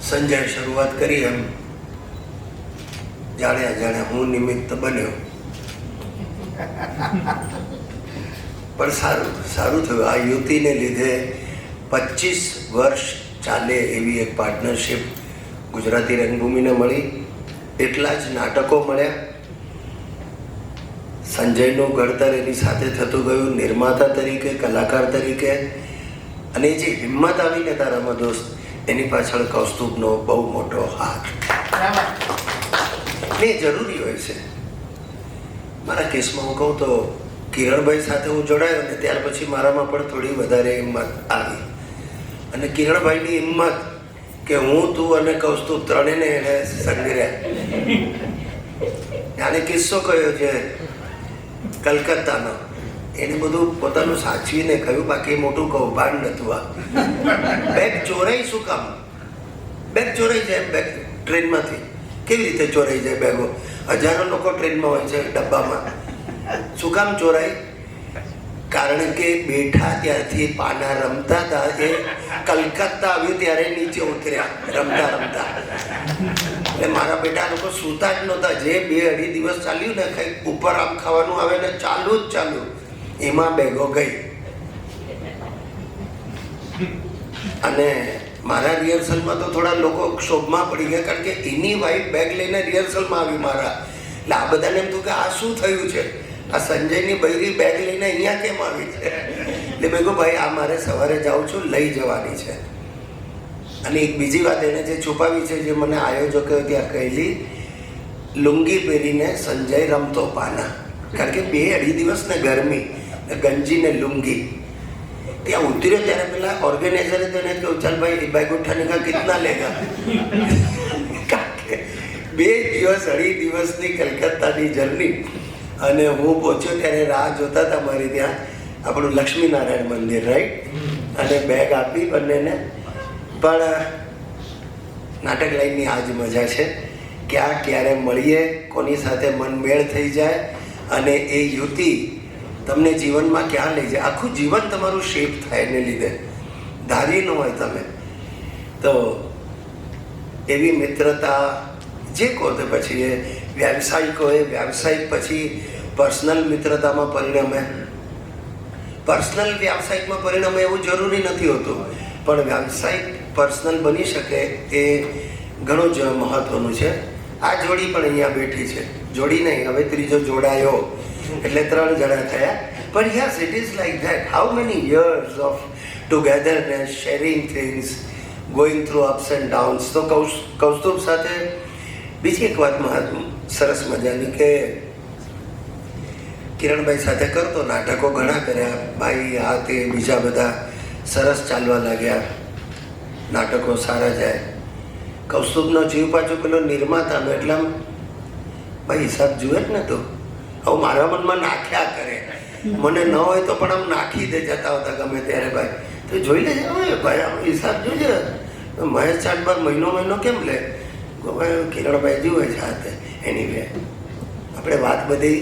સંજય શરૂઆત કરી એમ જાણે હું નિમિત્ત બન્યો, પણ સારું થયું. આ યુવતીને લીધે 25 વર્ષ ચાલે એવી એક પાર્ટનરશિપ ગુજરાતી રંગભૂમિને મળી. એટલા જ નાટકો મળ્યા. સંજયનું ઘડતર એની સાથે થતું ગયું, નિર્માતા તરીકે, કલાકાર તરીકે. અને જે હિંમત આવીને તારામાં દોસ્ત, એની પાછળ કૌસ્તુભનો બહુ મોટો હાથ. એ જરૂરી હોય છે. મારા કેસમાં હું કહું તો કિરણભાઈ સાથે હું જોડાયો ને ત્યાર પછી મારામાં પણ થોડી વધારે હિંમત આવી. અને કિરણભાઈની હિંમત કે હું, તું અને કૌસ્તુભ ત્રણેયને એને સંગ્રહ્યા. આને કિસ્સો કયો છે કલકત્તાનો, એને બધું પોતાનું સાચવીને કહ્યું, બાકી મોટું કૌભાંડ નતું. આ બેગ ચોરાઈ શું કામ? બેગ ચોરાઈ જાય બેગ ટ્રેનમાંથી. કેવી રીતે ચોરાઈ જાય બેગો? હજારો લોકો ટ્રેનમાં હોય છે ડબ્બામાં. શું કામ ચોરાય? કારણ કે બેઠા ત્યારથી પાના રમતા હતા. એ કલકત્તા આવ્યું ત્યારે નીચે ઉતર્યા રમતા રમતા. એટલે મારા બેટા લોકો સૂતા જ નહોતા. જે 2-2.5 દિવસ ચાલ્યું ને, કંઈક ઉપર આમ ખાવાનું આવે ને ચાલુ જ ચાલુ, એમાં બેગો ગઈ. અને મારા રિહર્સલમાં તો થોડા લોકો ક્ષોભમાં પડી ગયા, કારણ કે એની વાઈફ બેગ લઈને રિહર્સલમાં આવી મારા. એટલે આ બધાને એમ થયું કે આ શું થયું છે, આ સંજયની બૈરી બેગ લઈને અહીંયા કેમ આવી છે? એટલે મેં કહ્યું ભાઈ આ મારે સવારે જાઉં છું, લઈ જવાની છે. અને એક બીજી વાત એને જે છુપાવી છે, જે મને આયોજકે ત્યાં કહેલી, લુંગી પહેરીને સંજય રમતો પાના. કારણ કે 2-2.5 દિવસ ને ગરમી, ગંજી ને લુંગી. ત્યાં ઉતર્યો ત્યારે પેલા ઓર્ગેનાઇઝરે તો એને કહ્યું, ચાલ ભાઈ બાઈક ઉઠાને કા કિતના લેગા? 2-2.5 દિવસની કલકત્તાની જર્ની. અને હું પહોંચ્યો ત્યારે રાહ જોતા હતા મારી ત્યાં આપણું લક્ષ્મીનારાયણ મંદિર, રાઈટ. અને બેગ આપી બંનેને. પણ નાટક લાઈનની આ જ મજા છે, ક્યાં ક્યારે મળીએ, કોની સાથે મન મેળ થઈ જાય, અને એ યુવતી તમને જીવનમાં ક્યાં લઈ જાય. આખું જીવન તમારું શેપ થાય એને લીધે, ધારી ન હોય તમે તો. એવી મિત્રતા જે કહો તે પછી એ વ્યાવસાયિક હોય, વ્યાવસાયિક પછી પર્સનલ મિત્રતામાં પરિણમે. પર્સનલ વ્યાવસાયિકમાં પરિણમે એવું જરૂરી નથી હોતું, પણ વ્યાવસાયિક પર્સનલ બની શકે એ ઘણું જ મહત્વનું છે. આ જોડી પણ અહીંયા બેઠી છે. જોડી નહીં, હવે ત્રીજો જોડાયો, એટલે 3 જણા થયા. પણ yes, it is like that. How many years of togetherness, sharing things, going through ups and downs. તો કૌસ્તુભ સાથે બીજી એક વાત સરસ મજાની કે કિરણભાઈ સાથે કરતો, નાટકો ઘણા કર્યા, ભાઈ આ તે બીજા બધા સરસ ચાલવા લાગ્યા, નાટકો સારા જાય. કૌસ્તુભનો જીવ પાછો પેલો નિર્માતાનો, એટલે આમ ભાઈ હિસાબ જુએ જ ને તું. હવે મારા મનમાં નાખ્યા કરે, મને ન હોય તો પણ આમ નાખી દે જતા હોતા ગમે ત્યારે. ભાઈ તો જોઈ લેજે, ભાઈ આમ હિસાબ જોજે. મહેશ ચાટબાર મહિનો કેમ લે? કિરણભાઈ જુએ છે હાથે. એની વે આપણે વાત બધી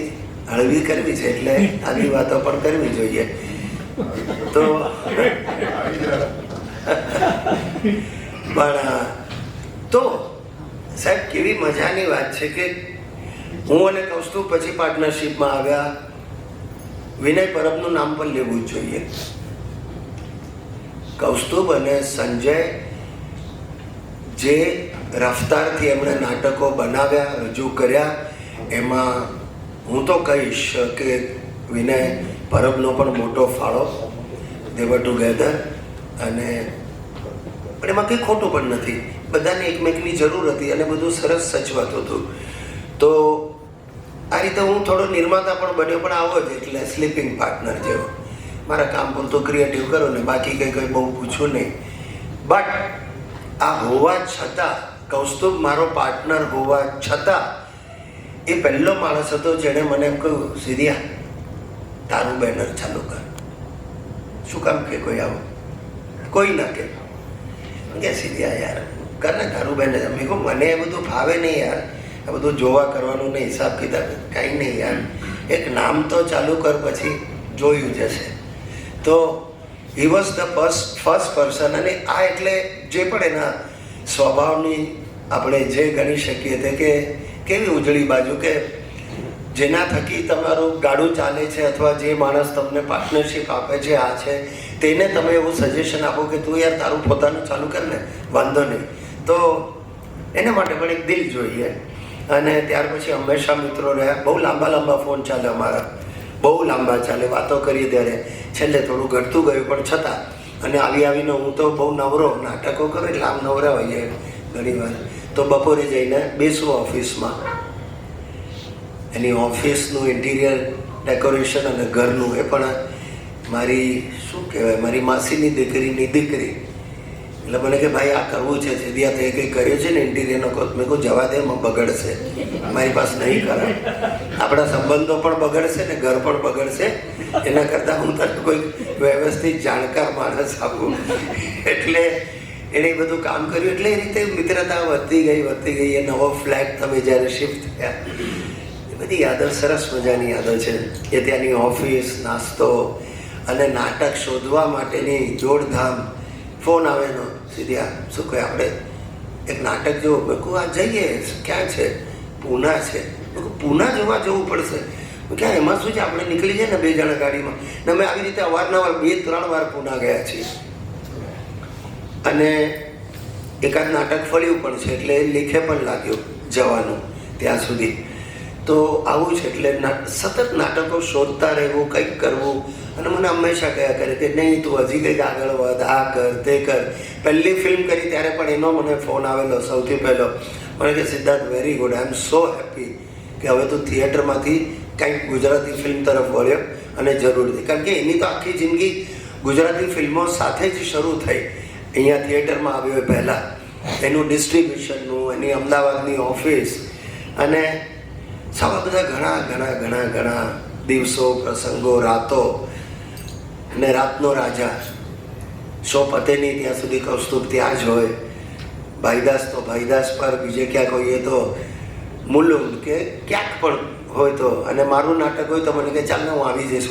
હળવી કરવી છે, એટલે આવી વાતો પણ કરવી જોઈએ. તો પણ તો સાહેબ કેવી મજાની વાત છે કે હું અને કૌસ્તુભ પછી પાર્ટનરશિપમાં આવ્યા. વિનય પરબનું નામ પણ લેવું જ જોઈએ. કૌસ્તુભ અને સંજય જે રફતારથી એમણે નાટકો બનાવ્યા, રજૂ કર્યા, એમાં હું તો કહીશ કે વિનય પરબનો પણ મોટો ફાળો. દે વર ટુગેધર. અને પણ એમાં કંઈ ખોટું પણ નથી. બધાને એકમેકની જરૂર હતી અને બધું સરસ સચવાતું હતું. તો આ રીતે હું થોડો નિર્માતા પણ બન્યો, પણ આવો જ, એટલે સ્લીપિંગ પાર્ટનર જેવો. મારા કામ પૂરતું ક્રિએટિવ કરો ને, બાકી કંઈ બહુ પૂછવું નહીં. બટ આ હોવા છતાં, કૌસ્તુભ મારો પાર્ટનર હોવા છતાં, એ પહેલો માણસ હતો જેણે મને એમ કહ્યું, સિરિયા તારું બેનર ચાલુ કર. શું કામ કે કોઈ આવું? કોઈ ના કે સિરિયા યાર કર ને તારું બેનર. મેં કહું મને એ બધું ફાવે નહીં યાર, આ બધું જોવા કરવાનું નહીં, હિસાબ કિતાબ કાંઈ નહીં યાર. એક નામ તો ચાલુ કર, પછી જોયું જશે. તો he was the first person. અને આ એટલે જે પણ એના સ્વભાવની આપણે જે ગણી શકીએ તે કે કેવી ઉજળી બાજુ કે જેના થકી તમારું ગાડું ચાલે છે અથવા જે માણસ તમને પાર્ટનરશિપ આપે છે આ છે તેને તમે એવું સજેશન આપો કે તું યાર તારું પોતાનું ચાલુ કર ને, વાંધો નહીં. તો એના માટે પણ એક દિલ જોઈએ. અને ત્યાર પછી હંમેશા મિત્રો રહ્યા. બહુ લાંબા લાંબા ફોન ચાલે અમારા, બહુ લાંબા ચાલે, વાતો કરીએ ત્યારે છેલ્લે થોડું ઘટતું ગયું પણ છતાં. અને આવીને હું તો બહુ નવરો, નાટકો કરું એટલે આમ નવરા હોઈએ ઘણી વાર. તો બપોરે જઈને બેસું ઓફિસમાં, એની ઓફિસનું ઇન્ટિરિયર ડેકોરેશન અને ઘરનું, એ પણ મારી શું કહેવાય, મારી માસીની દીકરીની દીકરી. એટલે મને કે ભાઈ આ કરવું છે, સીધી તે કંઈ કર્યું છે ને ઇન્ટિરિયરનો કોર્સ. મેં કહું જવા દે, એમાં બગડશે, મારી પાસે નહીં કરાય, આપણા સંબંધો પણ બગડશે ને ઘર પણ બગડશે. એના કરતાં હું તને કોઈ વ્યવસ્થિત જાણકાર માણસ આપું. એટલે એણે બધું કામ કર્યું. એટલે એ રીતે મિત્રતા વધતી ગઈ. એ નવો ફ્લેટ તમે જ્યારે શિફ્ટ થયા, એ બધી યાદો સરસ મજાની યાદો છે. એ ત્યાંની ઓફિસ, નાસ્તો અને નાટક શોધવા માટેની દોડધામ. ફોન આવેલો સીધી, આ શું કહે આપણે એક નાટક જોવું. મેં કહું આ જઈએ, ક્યાં છે? પૂના છે. મેં કહું પૂના જોવા જવું પડશે. ક્યાં, એમાં શું છે, આપણે નીકળી જાય ને 2 જણા ગાડીમાં. ને અમે આવી રીતે અવારનવાર 2-3 વાર પૂના ગયા છીએ. અને એકાદ નાટક ફળ્યું પણ છે, એટલે લેખે પણ લાગ્યું જવાનું ત્યાં સુધી. તો આવું છે. એટલે સતત નાટકો શોધતા રહેવું, કંઈક કરવું. અને મને હંમેશા કહ્યા કરે કે નહીં તું હજી કંઈક આગળ વધ, આ કર તે કર. પહેલી ફિલ્મ કરી ત્યારે પણ એનો મને ફોન આવેલો સૌથી પહેલો. મને કે સિદ્ધાર્થ વેરી ગુડ, આઈ એમ સો હેપી કે હવે તું થિયેટરમાંથી કંઈક ગુજરાતી ફિલ્મ તરફ વળ્યો. અને જરૂરથી, કારણ કે એની તો આખી જિંદગી ગુજરાતી ફિલ્મો સાથે જ શરૂ થઈ. અહીંયા થિયેટરમાં આવ્યો પહેલાં, એનું ડિસ્ટ્રીબ્યુશનનું, એની અમદાવાદની ઓફિસ, અને સવા બધા ઘણા દિવસો, પ્રસંગો, રાતો. અને રાતનો રાજા શો પતે નહીં ત્યાં સુધી કૌસ્તુભ ત્યાં જ હોય. ભાઈદાસ તો ભાઈદાસ પર, બીજે ક્યાંક હોઈએ તો મુલુંડ કે ક્યાંક પણ હોય તો. અને મારું નાટક હોય તો મને કે ચાલ ને હું આવી જઈશ.